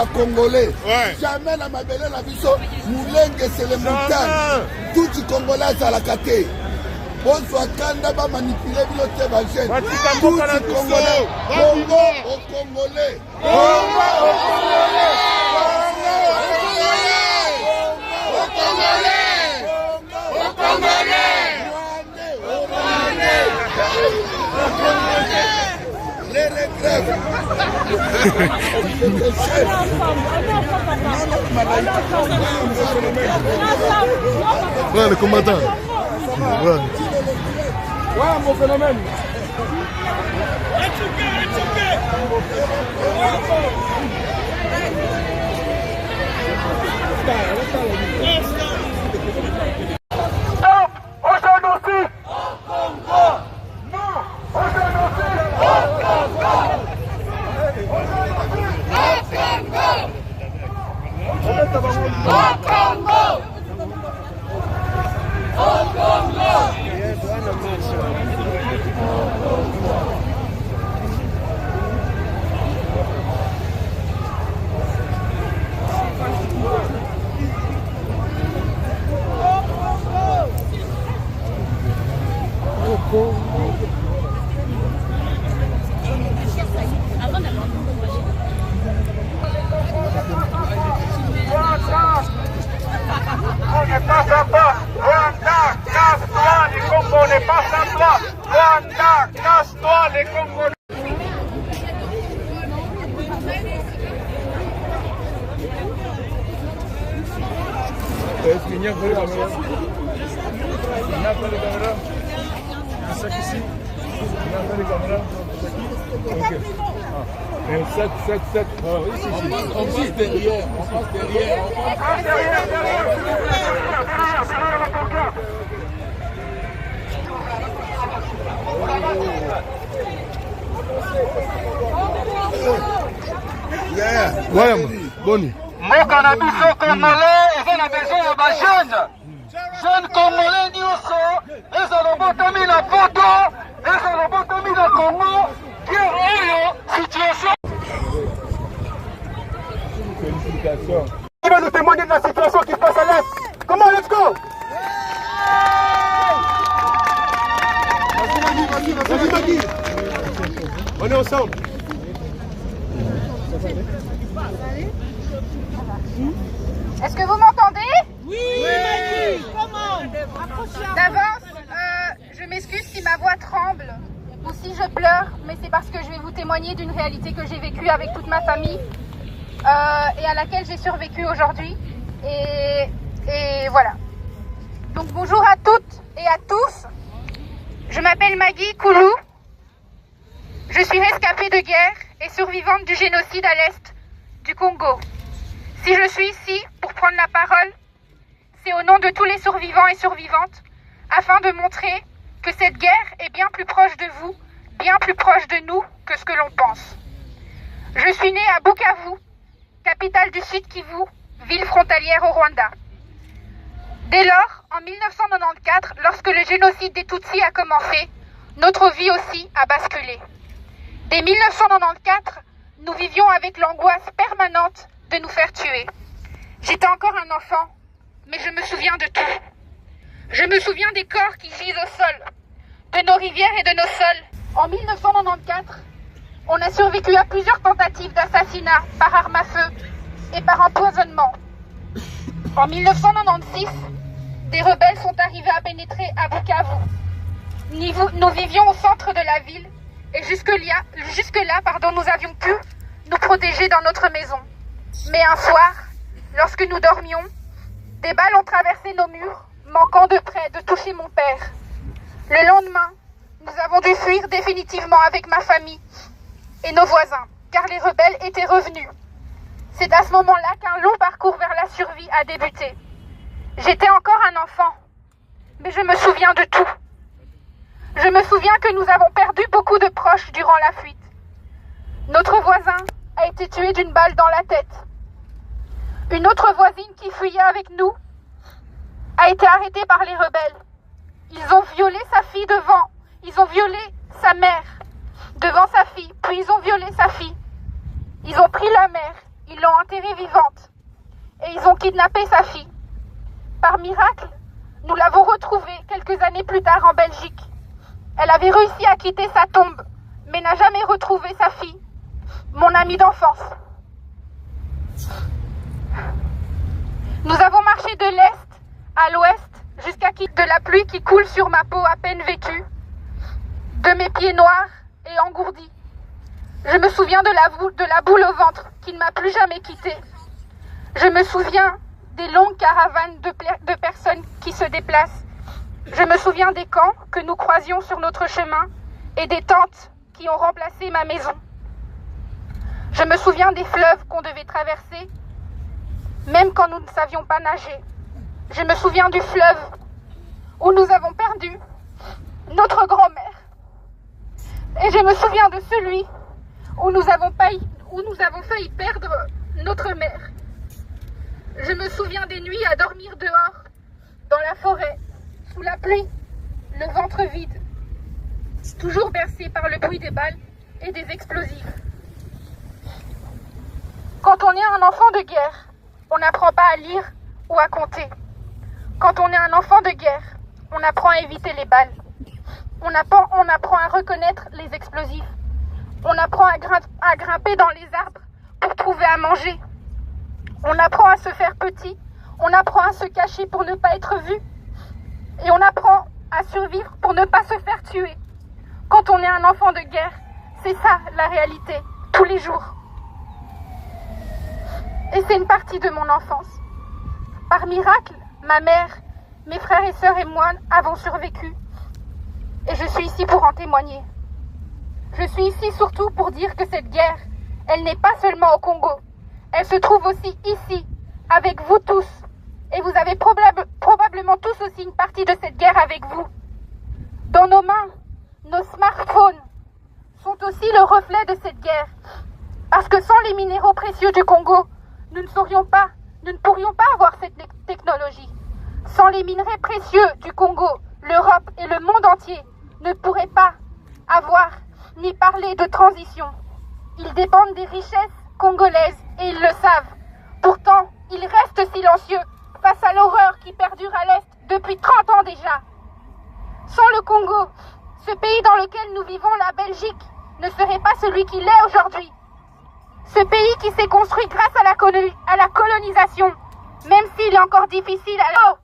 Congolais. Jamais la mabele la biso, Moulenge c'est le montagne. Tout le Congolais à la caté. Bonsoir, Kanda va manipuler le jeune. Tout le Congolais. Congo aux Congolais. Congo aux Congolais. Aux Congolais. Aux Congolais. Les regrets. Ouais, le combattant. Ouais. Ouais, mon phénomène. Stop au génocide au Congo. Non au génocide au Congo. On n'est pas sympa. Rwanda, casse-toi, les Congos, on n'est pas sympa. Rwanda, casse-toi, les Congos. Est-ce qu'il y a un caméra? Il y a un caméra? Un sac ici? Il y a un caméra? Ok. Un 7. Oui, si. On passe derrière. On passe derrière. Ouais, Boni. Mboka na biso Congolais eza na besoin ya bajeune. Jeune Congolais nyonso ezala botomi na poto, ezala botomi na Congo, guerre oyo situation. Félicitations. Qui va nous témoigner de la situation qui se passe à l'Est? Comment, let's go? Vas-y, Magui. On est ensemble. Est-ce que vous m'entendez? Oui, Maggie. Comment? D'avance, je m'excuse si ma voix tremble ou si je pleure, mais c'est parce que je vais vous témoigner d'une réalité que j'ai vécue avec toute ma famille et à laquelle j'ai survécu aujourd'hui. Et voilà. Donc bonjour à toutes et à tous. Je m'appelle Maggie Koulou. Je suis rescapée de guerre et survivante du génocide à l'est du Congo. Si je suis ici pour prendre la parole, c'est au nom de tous les survivants et survivantes, afin de montrer que cette guerre est bien plus proche de vous, bien plus proche de nous que ce que l'on pense. Je suis née à Bukavu, capitale du Sud Kivu, ville frontalière au Rwanda. Dès lors, en 1994, lorsque le génocide des Tutsis a commencé, notre vie aussi a basculé. Dès 1994, nous vivions avec l'angoisse permanente de nous faire tuer. J'étais encore un enfant, mais je me souviens de tout. Je me souviens des corps qui gisent au sol, de nos rivières et de nos sols. En 1994, on a survécu à plusieurs tentatives d'assassinat par arme à feu et par empoisonnement. En 1996, des rebelles sont arrivés à pénétrer à Bukavu. Nous vivions au centre de la ville et jusque-là, nous avions pu nous protéger dans notre maison. Mais un soir, lorsque nous dormions, des balles ont traversé nos murs, manquant de près de toucher mon père. Le lendemain, nous avons dû fuir définitivement avec ma famille et nos voisins, car les rebelles étaient revenus. C'est à ce moment-là qu'un long parcours vers la survie a débuté. J'étais encore un enfant, mais je me souviens de tout. Je me souviens que nous avons perdu beaucoup de proches durant la fuite. Notre voisin a été tué d'une balle dans la tête. Une autre voisine qui fuyait avec nous a été arrêtée par les rebelles. Ils ont violé sa fille ils ont violé sa mère devant sa fille, puis ils ont violé sa fille. Ils ont pris la mère, ils l'ont enterrée vivante et ils ont kidnappé sa fille. Par miracle, nous l'avons retrouvée quelques années plus tard en Belgique. Elle avait réussi à quitter sa tombe, mais n'a jamais retrouvé sa fille, mon amie d'enfance. Nous avons marché de l'est à l'ouest jusqu'à de la pluie qui coule sur ma peau à peine vêtue, de mes pieds noirs et engourdis. Je me souviens de la boule au ventre qui ne m'a plus jamais quittée. Je me souviens des longues caravanes de personnes qui se déplacent. Je me souviens des camps que nous croisions sur notre chemin et des tentes qui ont remplacé ma maison. Je me souviens des fleuves qu'on devait traverser, même quand nous ne savions pas nager. Je me souviens du fleuve où nous avons perdu notre grand-mère. Et je me souviens de celui où nous avons failli perdre notre mère. Je me souviens des nuits à dormir dehors, dans la forêt, sous la pluie, le ventre vide, toujours bercé par le bruit des balles et des explosifs. Quand on est un enfant de guerre, on n'apprend pas à lire ou à compter. Quand on est un enfant de guerre, on apprend à éviter les balles. On apprend à reconnaître les explosifs. On apprend à grimper dans les arbres pour trouver à manger. On apprend à se faire petit. On apprend à se cacher pour ne pas être vu. Et on apprend à survivre pour ne pas se faire tuer. Quand on est un enfant de guerre, c'est ça la réalité, tous les jours. Et c'est une partie de mon enfance. Par miracle, ma mère, mes frères et sœurs et moi avons survécu. Et je suis ici pour en témoigner. Je suis ici surtout pour dire que cette guerre, elle n'est pas seulement au Congo. Elle se trouve aussi ici, avec vous tous. Et vous avez probablement tous aussi une partie de cette guerre avec vous. Dans nos mains, nos smartphones sont aussi le reflet de cette guerre. Parce que sans les minéraux précieux du Congo, nous ne pourrions pas avoir cette technologie. Sans les minerais précieux du Congo, l'Europe et le monde entier ne pourraient pas avoir ni parler de transition. Ils dépendent des richesses congolaises et ils le savent. Pourtant, ils restent silencieux face à l'horreur qui perdure à l'Est depuis 30 ans déjà. Sans le Congo, ce pays dans lequel nous vivons, la Belgique, ne serait pas celui qu'il est aujourd'hui. Ce pays qui s'est construit grâce à la colonisation, même s'il est encore difficile à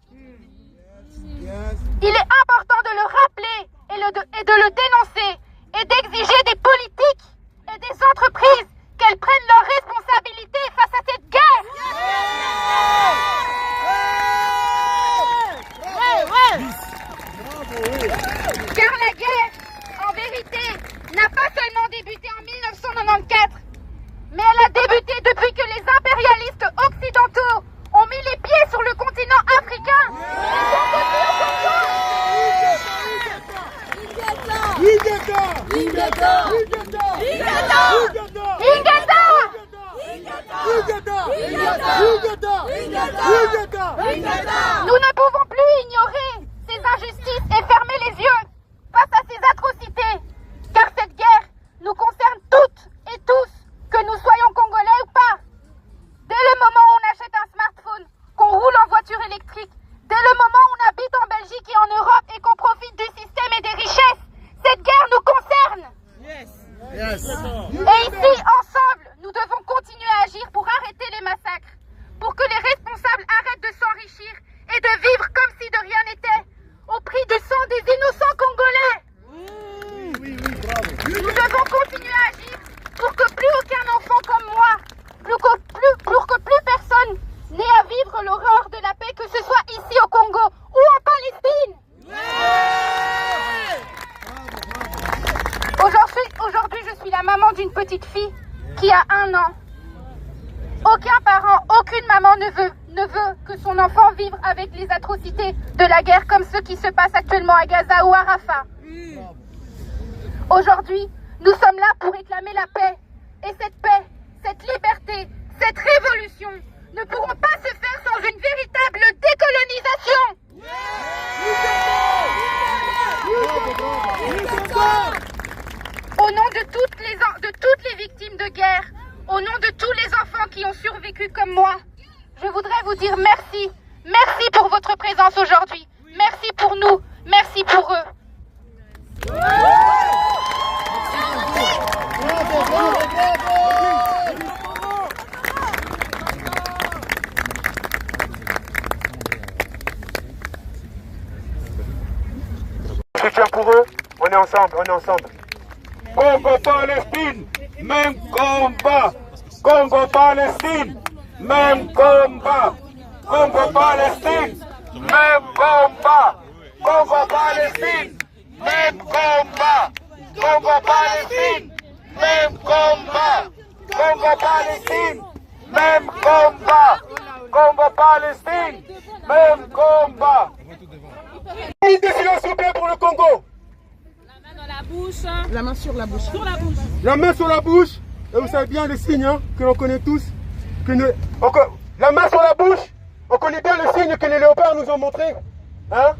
il est important de le rappeler et de le dénoncer et d'exiger des politiques et des entreprises qu'elles prennent leurs responsabilités face à cette guerre. Car la guerre, en vérité, n'a pas seulement débuté en 1994, mais elle a débuté depuis que les impérialistes occidentaux ont mis les pieds sur le continent africain. Nous ne pouvons plus ignorer ces injustices et fermer les yeux face à ces atrocités, car cette guerre nous concerne toutes et tous, que nous soyons congolais ou pas. Dès le moment où on achète un smartphone, qu'on roule en voiture électrique, dès le moment où on habite en Belgique et en Europe et qu'on profite du système et des richesses, cette guerre nous concerne. Et ici, ensemble, nous devons continuer à agir pour arrêter les massacres, pour que les responsables arrêtent de s'enrichir et de vivre comme si de rien n'était, au prix du sang des innocents congolais. Nous devons continuer à agir pour que plus aucun enfant comme moi, pour que plus personne n'ait à vivre l'horreur de la paix, que ce soit ici au Congo ou en Palestine. Aujourd'hui, je suis la maman d'une petite fille qui a 1 an. Aucun parent, aucune maman ne veut que son enfant vive avec les atrocités de la guerre comme ce qui se passe actuellement à Gaza ou à Rafah. Aujourd'hui, nous sommes là pour réclamer la paix. Et cette paix, cette liberté, cette révolution ne pourront pas se faire sans une véritable décolonisation. Au nom de toutes les victimes de guerre, au nom de tous les enfants qui ont vécu comme moi. Je voudrais vous dire merci. Merci pour votre présence aujourd'hui. Merci pour nous. Merci pour eux. Soutien pour eux, on est ensemble, on est ensemble. Congo-Palestine, même combat. Congo-Palestine, même combat. Congo-Palestine, même combat. Congo-Palestine, même combat. Congo-Palestine, même combat. Congo-Palestine, même combat. Congo-Palestine, même combat. Une décision s'il vous plaît pour le Congo. La main dans la bouche. La main sur la bouche. Sur la bouche. La main sur la bouche. Et vous savez bien le signe hein, que l'on connaît tous. La main sur la bouche. On connaît bien le signe que les léopards nous ont montré. Hein?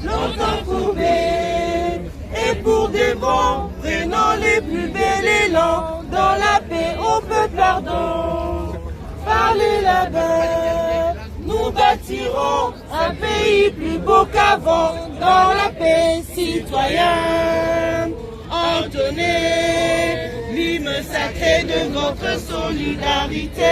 Longtemps courbé, et pour des vents, prenant les plus belles élans, dans la paix au peuple ardent. Parlez là-bas, nous bâtirons un pays plus beau qu'avant, dans la paix citoyenne. Entonnez l'hymne sacré de votre solidarité,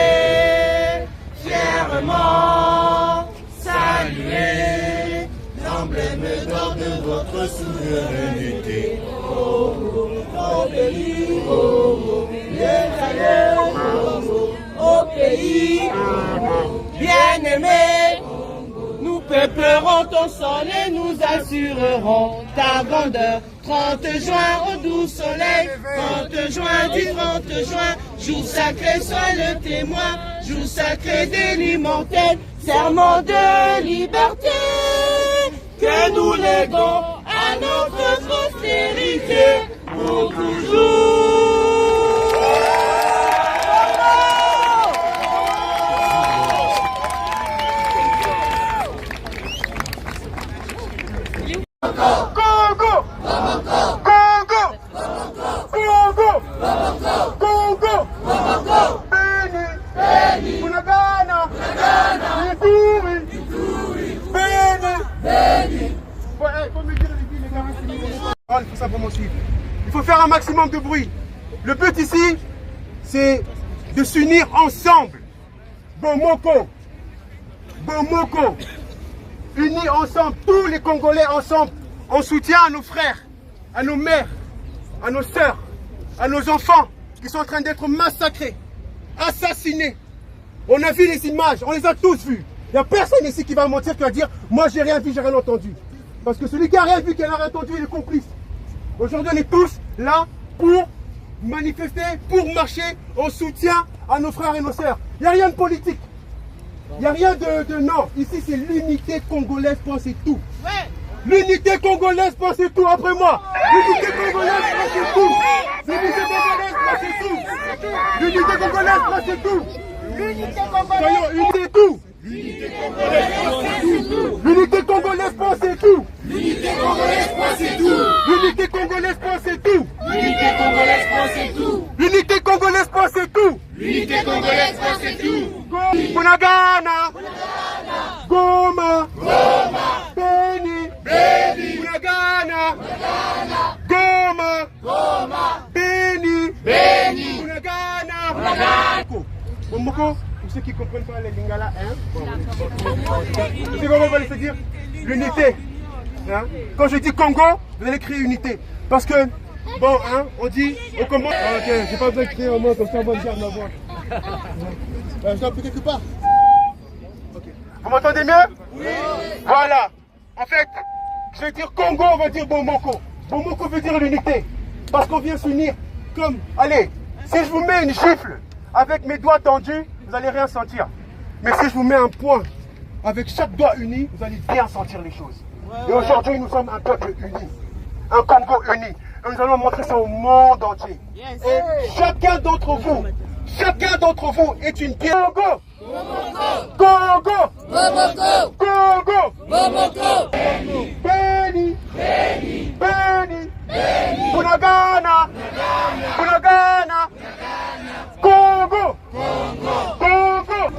fièrement saluez l'emblème d'or de votre souveraineté. Oh, oh, pays, oh, oh, pays, bien-aimé, nous peuplerons ton sol et nous assurerons ta grandeur. 30 juin au doux soleil, 30 juin du 30 juin, jour sacré, sois le témoin, jour sacré de l'immortel, serment de liberté, que nous léguons à notre postérité pour toujours. Il faut faire un maximum de bruit. Le but ici, c'est de s'unir ensemble. Bomoko. Bomoko. Unis ensemble, tous les Congolais ensemble, en soutien à nos frères, à nos mères, à nos sœurs, à nos enfants qui sont en train d'être massacrés, assassinés. On a vu les images, on les a tous vues. Il n'y a personne ici qui va mentir, qui va dire « Moi, j'ai rien vu, j'ai rien entendu ». Parce que celui qui n'a rien vu, qui n'a rien entendu, il est complice. Aujourd'hui, on est tous là pour manifester, pour marcher en soutien à nos frères et nos sœurs. Il n'y a rien de politique. Il n'y a rien de non. Ici, c'est l'unité congolaise, pensez tout. Ouais. L'unité congolaise, pensez tout après moi. L'unité congolaise, pensez tout. L'unité congolaise, pensez tout. L'unité congolaise, pensez tout. L'unité congolaise, pensez tout. L'unité congolaise, L'unité congolaise pensez tout. L'unité congolaise pensez tout. L'unité congolaise pensez tout. L'unité congolaise pensez tout. L'unité congolaise pensez tout. L'unité congolaise pensez tout. Bunagana. Goma. Beni. Bunagana. Goma. Beni. Bunagana. Bomoko, pour ceux qui ne comprennent pas les lingala, hein? C'est comment on va les dire? L'unité. Hein? Quand je dis Congo, vous allez créer unité. Parce que, bon, hein, on dit, on commence. Ah, ok, j'ai pas besoin de crier en moi, comme ça on va me dire ma voix. Je dois quelque part. Okay. Vous m'entendez mieux? Oui. Voilà. En fait, je vais dire Congo, on va dire Bomoko. Bomoko veut dire l'unité. Parce qu'on vient s'unir comme. Allez, si je vous mets une gifle avec mes doigts tendus, vous n'allez rien sentir. Mais si je vous mets un point avec chaque doigt uni, vous allez bien sentir les choses. Et aujourd'hui, nous sommes un peuple uni, un Congo uni. Et nous allons montrer ça au monde entier. Et chacun d'entre vous est une pierre. Congo! Congo! Congo! Congo! Beni! Beni! Bunagana! Bunagana! Congo! Congo!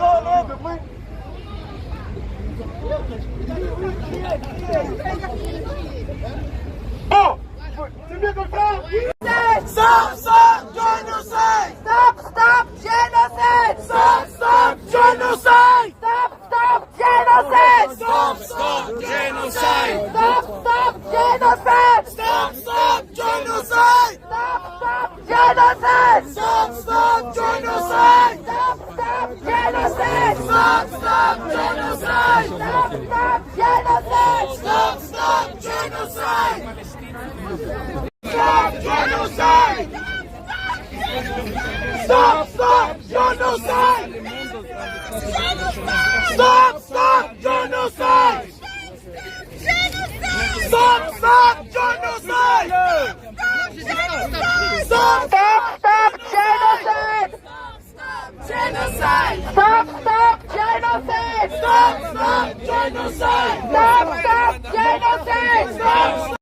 Bon! C'est bien comme ça? Stop genocide! Stop genocide! Stop genocide! Stop genocide! Stop genocide! Stop genocide! Stop genocide! Stop genocide! Stop genocide! Stop genocide! Stop genocide! Stop genocide! Stop genocide! Stop genocide! Stop genocide! Stop genocide! Stop genocide! Stop genocide! Genocide! Stop genocide! Stop genocide! Stop genocide! Stop.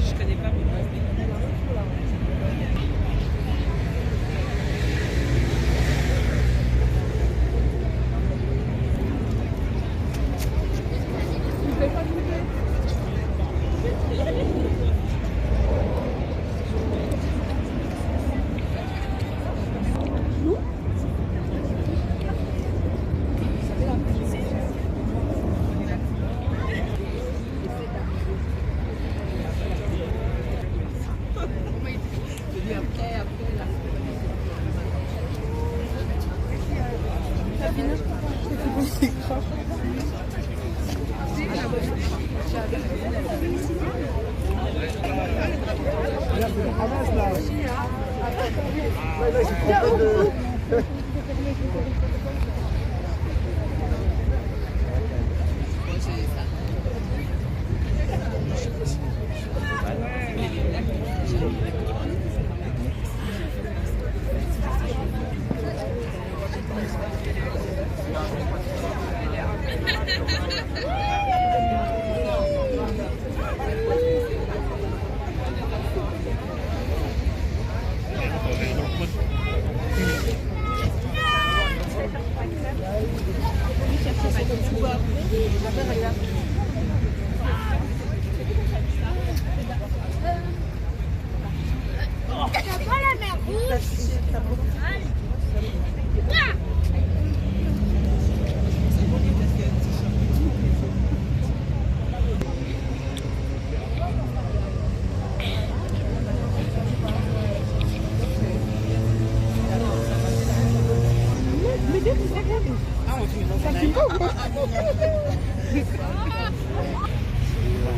Je connais pas.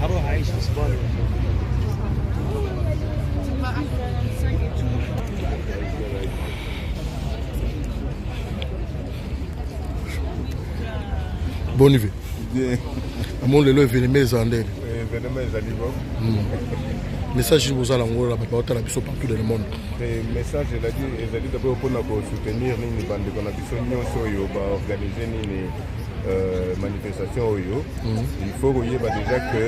هروح اعيش في اسبانيا. Bon niveau. Bien. Amon lelo événement ezandé. Événement ezali bon. Message vous allez en la partout partout dans le monde. Le message ezali d'abord pour nous soutenir nini bande qu'on a biso nyonso yo ba organiser nini manifestation oyo. Il faut koyeba déjà que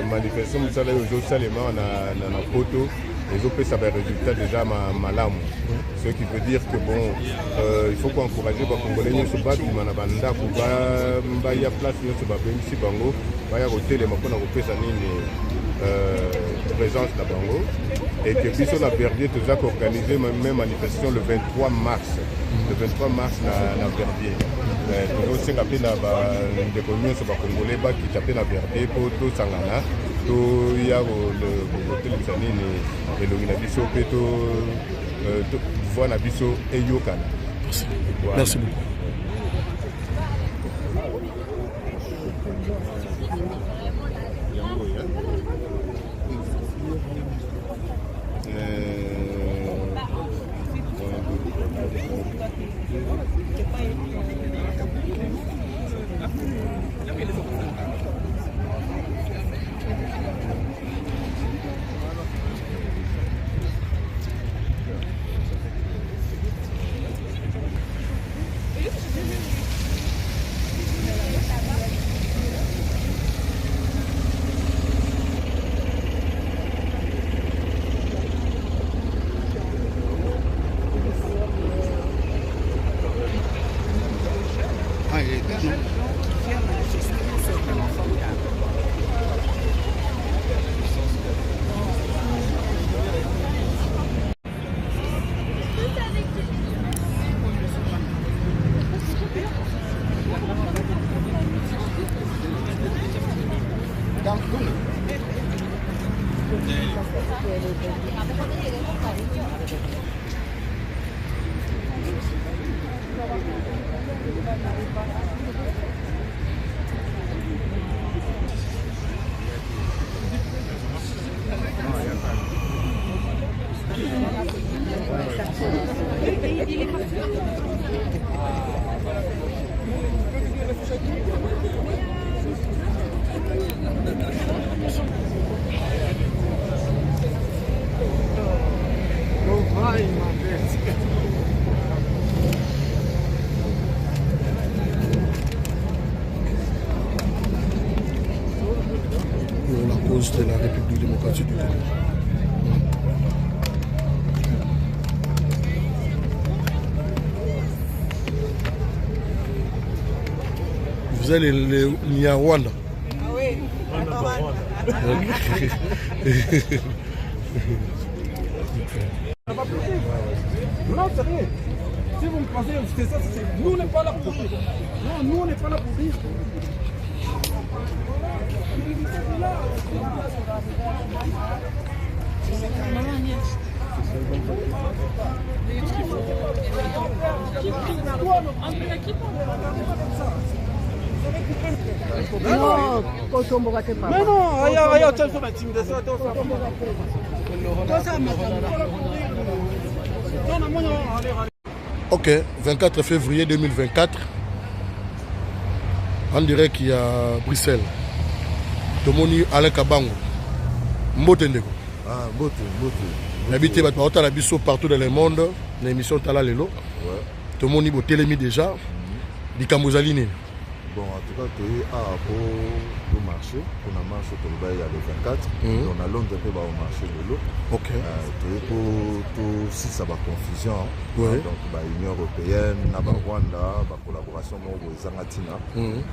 manifestation musala yo zo salema na poto et ça va résultat déjà malamu. Ce qui veut dire que bon, il faut encourager les Congolais se battre, il y a banda pour y a place se battre ici bango, il y a côté les mapona présence de bango et que puis sur la Verbier tout ça organisé même manifestation le 23 mars. Le 23 mars na Verbier. Toujours c'est appelé na des communes sur Congolais qui tapent na Verbier pour tout sangana. Il y a le télévision et le biso peto voix na biso et yokana. Merci beaucoup. Pour la cause de la République démocratique du Congo. Vous allez le Nyarwanda. Ah oui, Non, c'est rien. Si vous me pensez que c'est ça, nous on n'est pas là pour dire. Non, nous on n'est pas là pour dire. mais non, regarde, tu as l'intimidation. Ok, 24 février 2024. On dirait qu'il y a Bruxelles. Tomoni Alain Kabango. Mbote ndeko. Ah, mbote. L'habité va te la biso partout dans le monde. L'émission Tala Lelo. Ouais. Tomoni bo télémi déjà. Dikambozaline. Bon, en tout cas, tu es pour marcher. On a marché pour le bail à le 24. On a Londres un peu au marché de l'eau. Ok. Tu es pour si ça va confusion. Ouais. Donc, l'Union européenne, la Rwanda, la collaboration avec les Zangatina.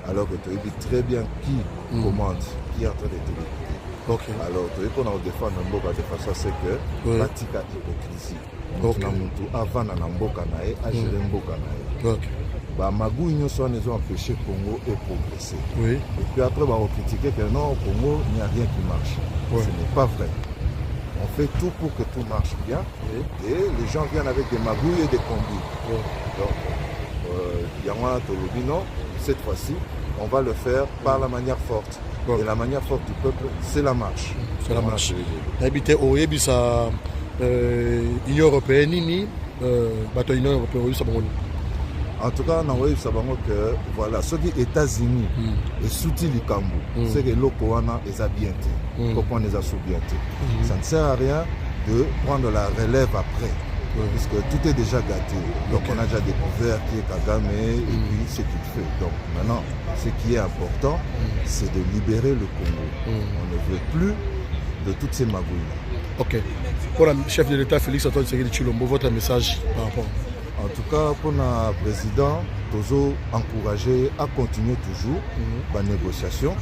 Alors que tu es très bien qui commande, qui est en train de t'écouter. Ok. Alors, tu es qu'on a défendu Mboka de façon c'est que pratique hypocrisie. Donc, avant na Mboka nae, à gérer Mboka nae. Ok. Bah, Magou Ignoson ils ont empêché Congo et progresser. Oui. Et puis après, on va critiquer que non, au Congo, il n'y a rien qui marche. Ouais. Ce n'est pas vrai. On fait tout pour que tout marche bien. Et les gens viennent avec des magouilles et des combis. Donc, Yamana Tolobi, non, cette fois-ci, on va le faire par la manière forte. Et la manière forte du peuple, c'est la marche. C'est la marche. Habité au Yébissa, Union européenne, Nini, Union européenne, ça va. En tout cas, on a sabango que voilà, ceux qui États-Unis et soutient les Cambou, c'est que l'Okoana est à bien. Pourquoi on est à bien. Ça ne sert à rien de prendre la relève après. Puisque tout est déjà gâté. Donc on a déjà découvert qui est Kagame et puis ce qu'il fait. Donc maintenant, ce qui est important, c'est de libérer le Congo. On ne veut plus de toutes ces magouilles. Ok. Pour le chef de l'État, Félix Antoine Tshisekedi Tshilombo, votre message par rapport? En tout cas, pour le président, toujours encourager à continuer toujours la négociation,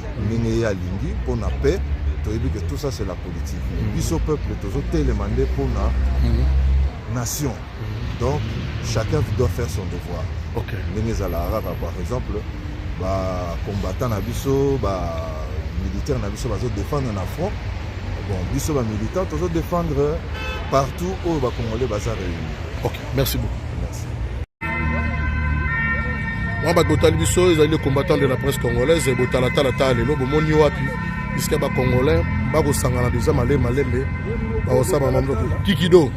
pour la paix. Que tout ça, c'est la politique. Puis au peuple, toujours télémander pour la nation. Donc, chacun doit faire son devoir. Ok. Par exemple, combattant Nabiso, militaire Nabiso, défendre un front. Bon, Biso militaire, toujours défendre partout où les Congolais sont réunis. Ok, merci beaucoup. Merci. Moi, Botali Biso, ils sont les combattants de la presse congolaise. Botalata, les Bomoni Wapi, puisque les Congolais, ils sont en deuxième allée, Malembe, ils sont en Kikido.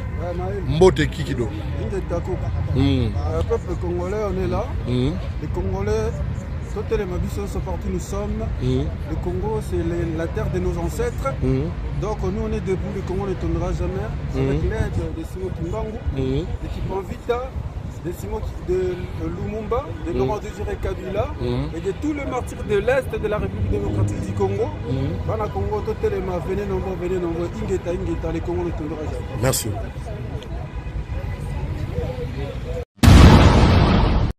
Mbote Kikido. Le peuple congolais, on est là. Les Congolais, toutes les Mabisos sont partis, nous sommes. Le Congo, c'est la terre de nos ancêtres. Donc nous, on est debout, le Congo ne tournera jamais. Avec l'aide de Simo Kimbangu, l'équipement Vita, de Lumumba, de Laurent Désiré Kabila et de tous les martyrs de l'Est de la République démocratique du Congo. Dans le Congo, toutes les venez nombreux, Ingeta, les Congo ne tournera jamais. Merci.